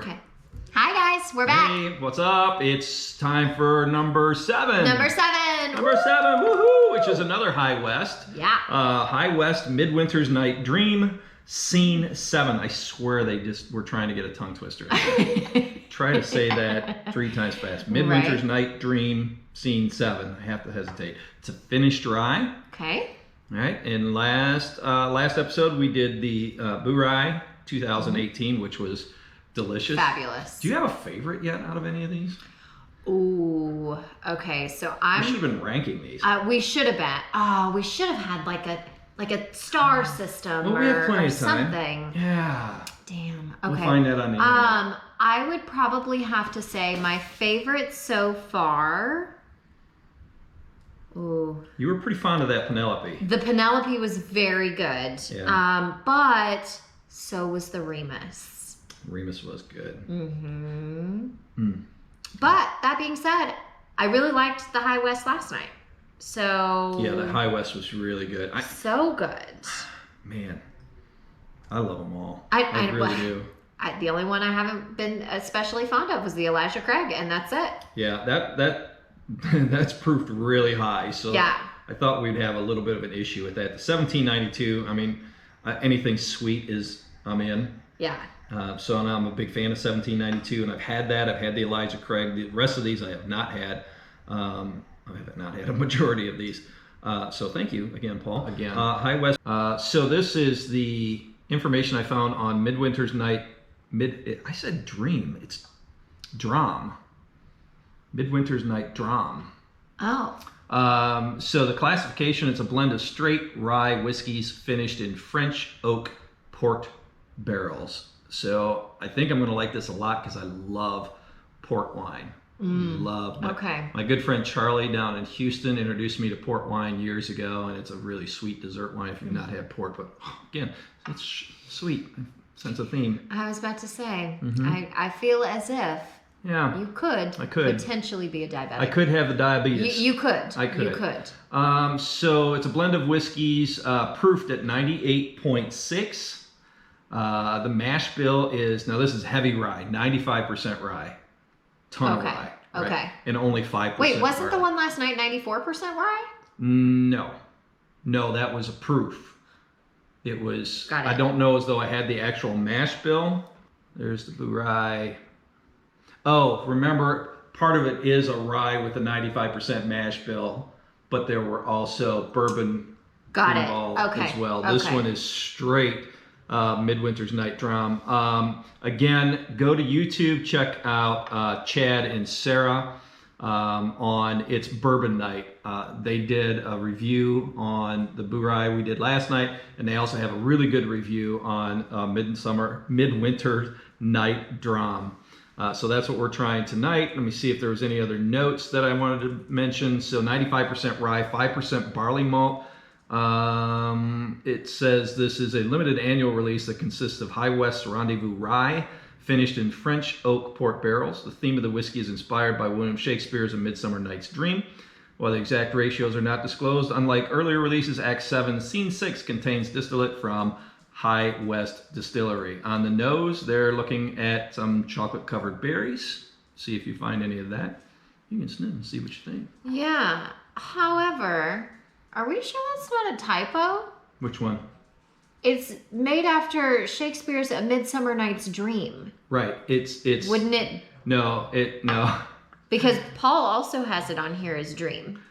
Okay. Hi guys, we're back. Hey, what's up? It's time for number 7. Number 7. Number 7, woohoo! Which is another High West. Yeah. High West Midwinter's Night Dream, Scene 7. I swear they just were trying to get a tongue twister. Try to say that 3 times fast. Midwinter's Night Dream, Scene 7. I have to hesitate. It's a finished rye. Okay. All right. And last episode we did the Rye 2018, which was delicious. Fabulous. Do you have a favorite yet out of any of these? Ooh. Okay. So We should have been ranking these. We should have been. Oh, we should have had like a star system We have plenty or of time. something. Yeah. Damn. Okay. We'll find that on the internet. I would probably have to say my favorite so far. Ooh. You were pretty fond of that Penelope. The Penelope was very good. Yeah. But so was the Remus. Remus was good. Mm-hmm. Mm. But that being said, I really liked the High West last night. So Yeah, the High West was really good. So good. Man, I love them all. I really do. The only one I haven't been especially fond of was the Elijah Craig, and that's it. Yeah, that's proofed really high. So yeah. I thought we'd have a little bit of an issue with that. The 1792, I mean, anything sweet I'm in. Yeah. So now I'm a big fan of 1792, and I've had that. I've had the Elijah Craig. The rest of these I have not had. I have not had a majority of these. So thank you again, Paul. Again. High West. So this is the information I found on Midwinter's Night. I said dream. It's dram. Midwinter's Night dram. Oh. So the classification, it's a blend of straight rye whiskeys finished in French oak port barrels. So I think I'm going to like this a lot because I love port wine. Love. My good friend Charlie down in Houston introduced me to port wine years ago, and it's a really sweet dessert wine if you've not had port. But again, it's sweet. Sense of theme. I was about to say, I feel as if you could potentially be a diabetic. I could have the diabetes. You could. I could. You could. So it's a blend of whiskeys proofed at 98.6. The mash bill is, now this is heavy rye, 95% rye. Ton of rye. Right? Okay. And only 5%. Wait, wasn't rye. the one last night 94% rye? No, that was a proof. It was, Got it. I don't know as though I had the actual mash bill. There's the blue rye. Oh, remember, part of it is a rye with a 95% mash bill, but there were also bourbon involved as well. This one is straight Midwinter's Night Dram. Again, go to YouTube, check out Chad and Sarah on It's Bourbon Night. They did a review on the Rye we did last night, and they also have a really good review on Midwinter Night Dram. So that's what we're trying tonight. Let me see if there was any other notes that I wanted to mention. So 95% rye, 5% barley malt. It says this is a limited annual release that consists of High West Rendezvous Rye, finished in French oak port barrels. The theme of the whiskey is inspired by William Shakespeare's A Midsummer Night's Dream. While the exact ratios are not disclosed, unlike earlier releases, Act 7, Scene 6 contains distillate from High West Distillery. On the nose, they're looking at some chocolate-covered berries. See if you find any of that. You can sniff and see what you think. Yeah. However, are we sure that's not a typo? Which one? It's made after Shakespeare's A Midsummer Night's Dream. Right. It's. Wouldn't it? No. Because Paul also has it on here as Dream.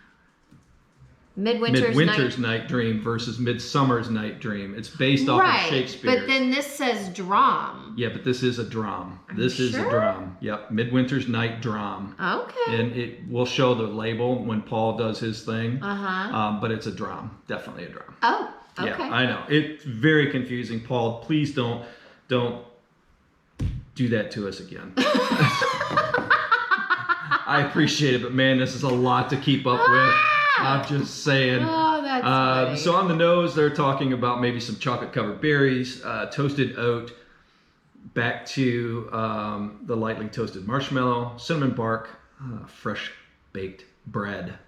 Midwinter's Night Dream versus Midsummer's Night Dream. It's based off of Shakespeare. But then this says dram. Yeah, but this is a dram. This is a dram. Yep, Midwinter's Night Dram. Okay. And it will show the label when Paul does his thing. But it's a dram. Definitely a dram. Oh, okay. Yeah, I know. It's very confusing. Paul, please don't do that to us again. I appreciate it, but man, this is a lot to keep up with. I'm just saying. Oh, that's funny. So on the nose, they're talking about maybe some chocolate-covered berries, toasted oat, back to the lightly toasted marshmallow, cinnamon bark, fresh baked bread.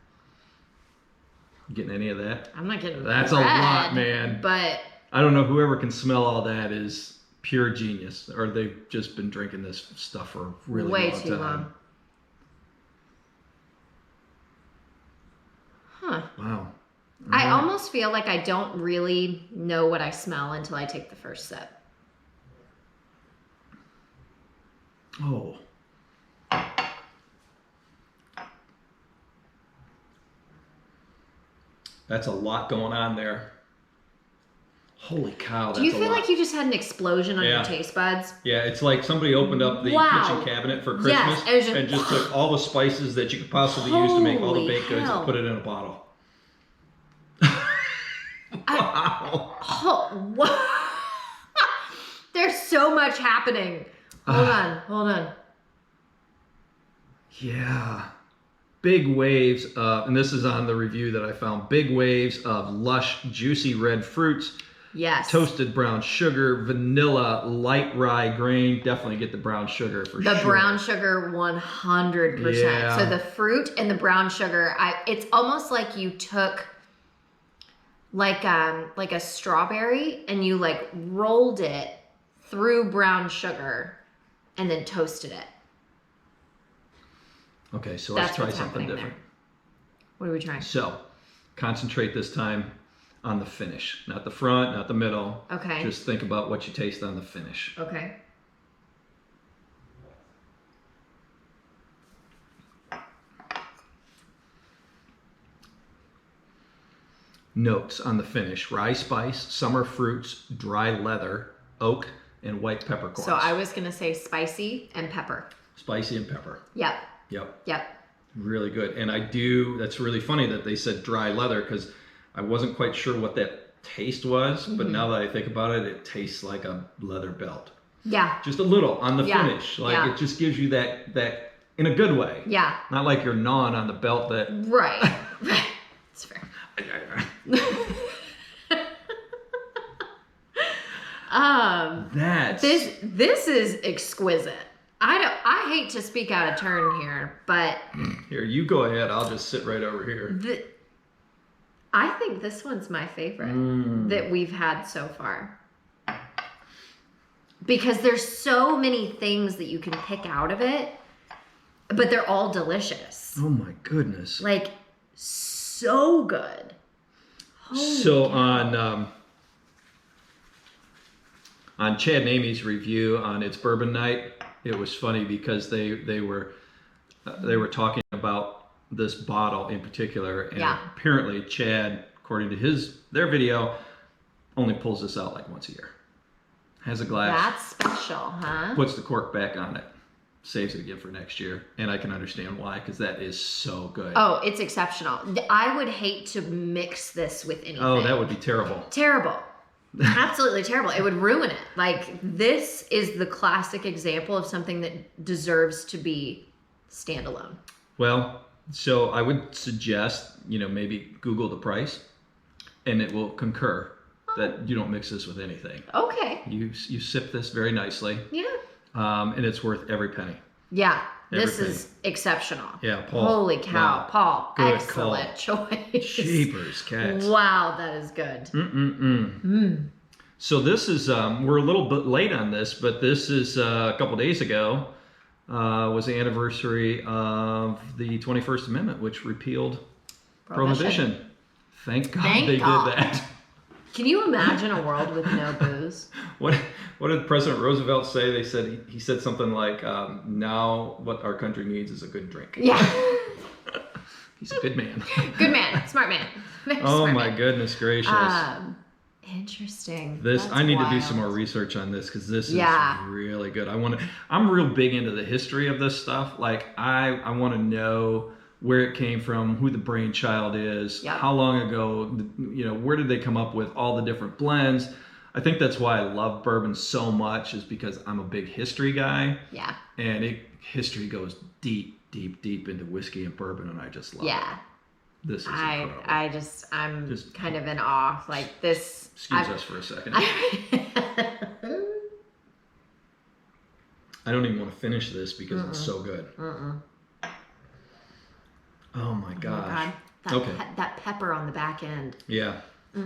You getting any of that? I'm not getting That's bread, a lot, man. But I don't know, whoever can smell all that is pure genius, or they've just been drinking this stuff for a really way long too time. long. Huh. Wow. I almost feel like I don't really know what I smell until I take the first sip. Oh. That's a lot going on there. Holy cow, that's Do you a feel lot. like you just had an explosion on your taste buds? Yeah, it's like somebody opened up the kitchen cabinet for Christmas and just took all the spices that you could possibly use to make all the baked goods and put it in a bottle. Wow. What? There's so much happening. Hold on. Yeah. Big waves of, and this is on the review that I found, big waves of lush, juicy red fruits. Yes. Toasted brown sugar, vanilla, light rye grain. Definitely get the brown sugar for sure. The brown sugar, 100%. Yeah. So the fruit and the brown sugar, it's almost like you took like a strawberry and you like rolled it through brown sugar and then toasted it. Okay, so let's try something different. What are we trying? So, concentrate this time on the finish. Not the front, not the middle. Okay. Just think about what you taste on the finish. Okay. Notes on the finish: rye spice, summer fruits, dry leather, oak, and white peppercorns. So I was going to say spicy and pepper. Spicy and pepper. Yep. Yep. Really good. And that's really funny that they said dry leather, because I wasn't quite sure what that taste was, but now that I think about it, it tastes like a leather belt. Yeah. Just a little on the finish. Like it just gives you that in a good way. Yeah. Not like you're gnawing on the belt that. Right. It's fair. This is exquisite. I hate to speak out of turn here, but here, you go ahead. I'll just sit right over here. I think this one's my favorite that we've had so far. Because there's so many things that you can pick out of it, but they're all delicious. Oh my goodness. Like, so good. So on Chad and Amy's review on It's Bourbon Night, it was funny because they were talking about this bottle in particular, and apparently Chad, according to their video, only pulls this out like once a year. Has a glass. That's special, huh? Puts the cork back on it. Saves it again for next year. And I can understand why, because that is so good. Oh, it's exceptional. I would hate to mix this with anything. Oh, that would be terrible. Terrible. Absolutely terrible. It would ruin it. Like, this is the classic example of something that deserves to be standalone. Well, so I would suggest, maybe Google the price, and it will concur that you don't mix this with anything. Okay. You sip this very nicely. Yeah. And it's worth every penny. Yeah. This is exceptional. Yeah, Paul. Holy cow. Wow. Paul, Good excellent choice. Jeepers, cats. Wow, that is good. So this is, we're a little bit late on this, but this is a couple days ago, was the anniversary of the 21st Amendment, which repealed Prohibition. Thank God they did that. Can you imagine a world with no booze? What did President Roosevelt say? He said something like, now what our country needs is a good drink. Yeah. He's a good man. Good man. Smart man. Oh my goodness gracious. Interesting. I need to do some more research on this, because this is really good. I'm real big into the history of this stuff. Like I want to know where it came from, who the brainchild is, how long ago, where did they come up with all the different blends. I think that's why I love bourbon so much, is because I'm a big history guy. Yeah. And history goes deep, deep, deep into whiskey and bourbon, and I just love it. This is incredible. I'm just kind of in awe. Like this. Excuse us for a second. I don't even want to finish this because it's so good. Oh my gosh. Oh my God. That pepper on the back end. Yeah. I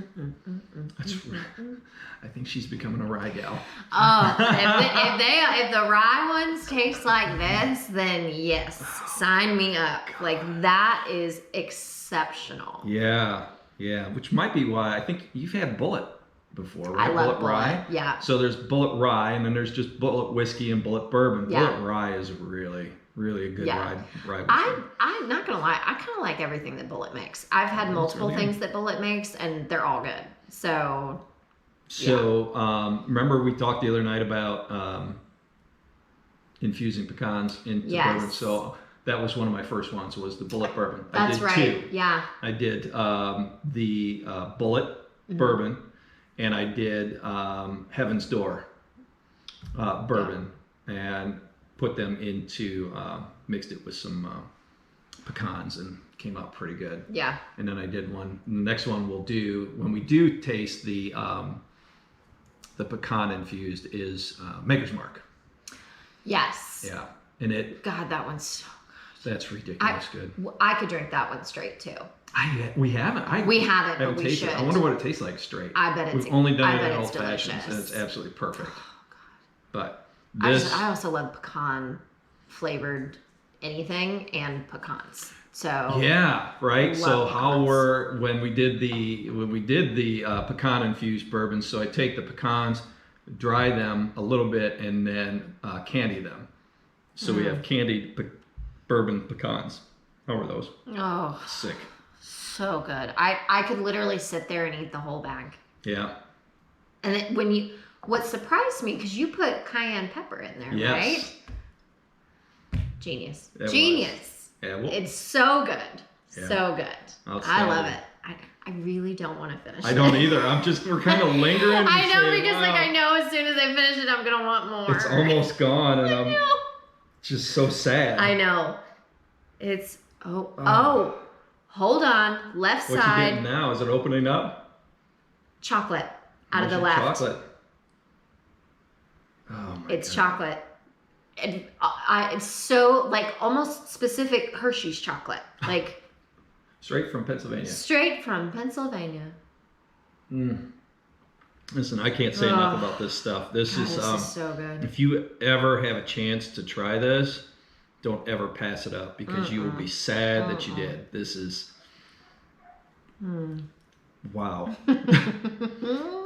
think she's becoming a rye gal. Oh, if the rye ones taste like this, then yes, sign me up. Like that is exceptional. Yeah, which might be why I think you've had Bullet before, right? I love Bullet Rye. Yeah. So there's Bullet Rye, and then there's just Bullet Whiskey and Bullet Bourbon. Yeah. Bullet Rye is really a good rye whiskey. I'm not gonna lie, I kind of like everything that Bullet makes. I've had multiple things that Bullet makes, and they're all good. So remember we talked the other night about infusing pecans into bourbon. So that was one of my first ones, was the Bullet Bourbon. That's I did two. Yeah. I did the Bullet Bourbon, and I did Heaven's Door Bourbon, and put them into, mixed it with some pecans, and came out pretty good. Yeah. And then I did one. The next one we'll do, when we do taste the pecan infused, is Maker's Mark. Yes. Yeah. And God, that one's so good. That's ridiculous good. I could drink that one straight too. We haven't. We haven't, but we tasted should. it. I wonder what it tastes like straight. I bet it's. We've only done I it bet in it's old delicious. fashions, and it's absolutely perfect. Oh, God. But I also love pecan flavored anything and pecans. So yeah, right. So pecans. when we did the pecan infused bourbon, so I take the pecans, dry them a little bit, and then candy them. So we have candied bourbon pecans. How are those? Oh, sick. So good. I could literally sit there and eat the whole bag. Yeah. And then what surprised me, because you put cayenne pepper in there, right? Genius. Genius. Yeah, it's so good. Yeah. So good. I love it. I really don't want to finish it. I don't either. We're kind of lingering. I know, because I know as soon as I finish it, I'm going to want more. It's almost gone, and I'm just so sad. I know. It's, hold on. Left side. What you getting now? Is it opening up? Chocolate out of the left. Chocolate. Oh my It's God. chocolate. It's so, like, almost specific Hershey's chocolate. Like, straight from Pennsylvania. Straight from Pennsylvania. Listen, I can't say enough about this stuff. This is so good. If you ever have a chance to try this, don't ever pass it up, because you will be sad that you did. This is wow.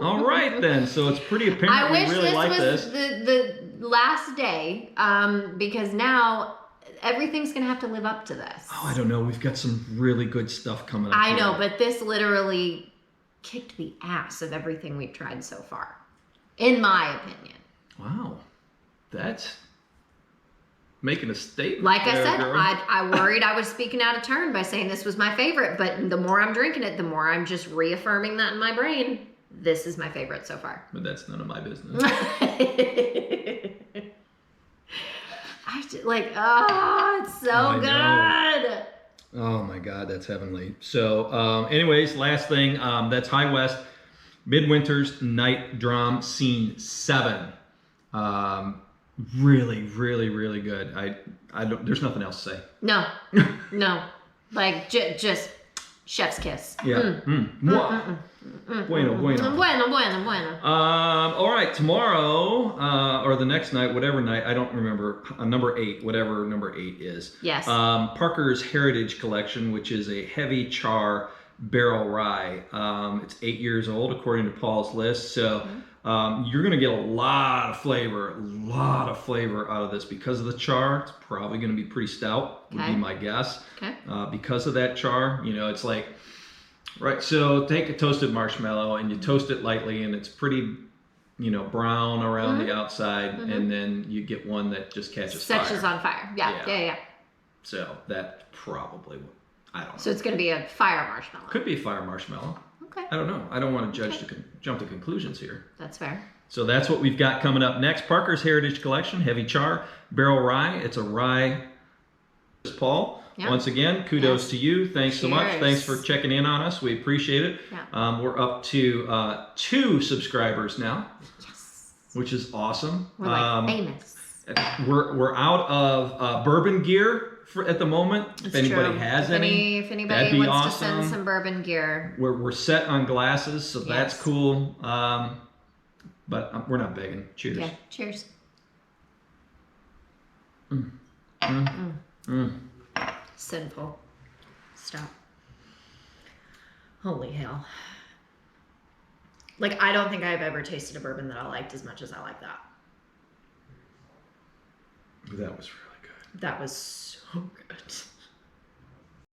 All right then. So it's pretty apparent I wish we really like this. The last day, because now everything's gonna have to live up to this. Oh, I don't know. We've got some really good stuff coming up. I know, but this literally kicked the ass of everything we've tried so far, in my opinion. Wow, that's making a statement. Like I said, girl. I worried I was speaking out of turn by saying this was my favorite, but the more I'm drinking it, the more I'm just reaffirming that in my brain. This is my favorite so far. But that's none of my business. It's so good. Oh my God, that's heavenly. So anyways, last thing, that's High West Midwinter's Night Dram Scene 7. Really, really, really good. I don't, there's nothing else to say. No. Like just chef's kiss. Yeah. Bueno. Bueno. All right, tomorrow, or the next night, whatever night, I don't remember, number 8, whatever number 8 is. Yes. Parker's Heritage Collection, which is a heavy char barrel rye. It's 8 years old, according to Paul's list. So you're going to get a lot of flavor out of this. Because of the char, it's probably going to be pretty stout, would be my guess. Okay. Because of that char, it's like, right, so take a toasted marshmallow and you toast it lightly, and it's pretty, brown around the outside, and then you get one that just catches fire. Catches on fire. Yeah. So that probably, I don't know. So it's going to be a fire marshmallow. Could be a fire marshmallow. Okay. I don't know. I don't want to jump to conclusions here. That's fair. So that's what we've got coming up next. Parker's Heritage Collection, Heavy Char, Barrel Rye. It's a rye. Paul, once again, kudos to you. Thanks so much. Thanks for checking in on us. We appreciate it. Yeah. We're up to 2 subscribers now, which is awesome. We're like famous. we're out of bourbon gear at the moment. If anybody has any, if anybody that'd be wants to awesome. send some bourbon gear, We're set on glasses, so that's Yes. cool. But we're not begging. Cheers. yeah, cheers. Sinful. Stop. Holy hell. Like, I don't think I've ever tasted a bourbon that I liked as much as I like that. That was really good. That was so good.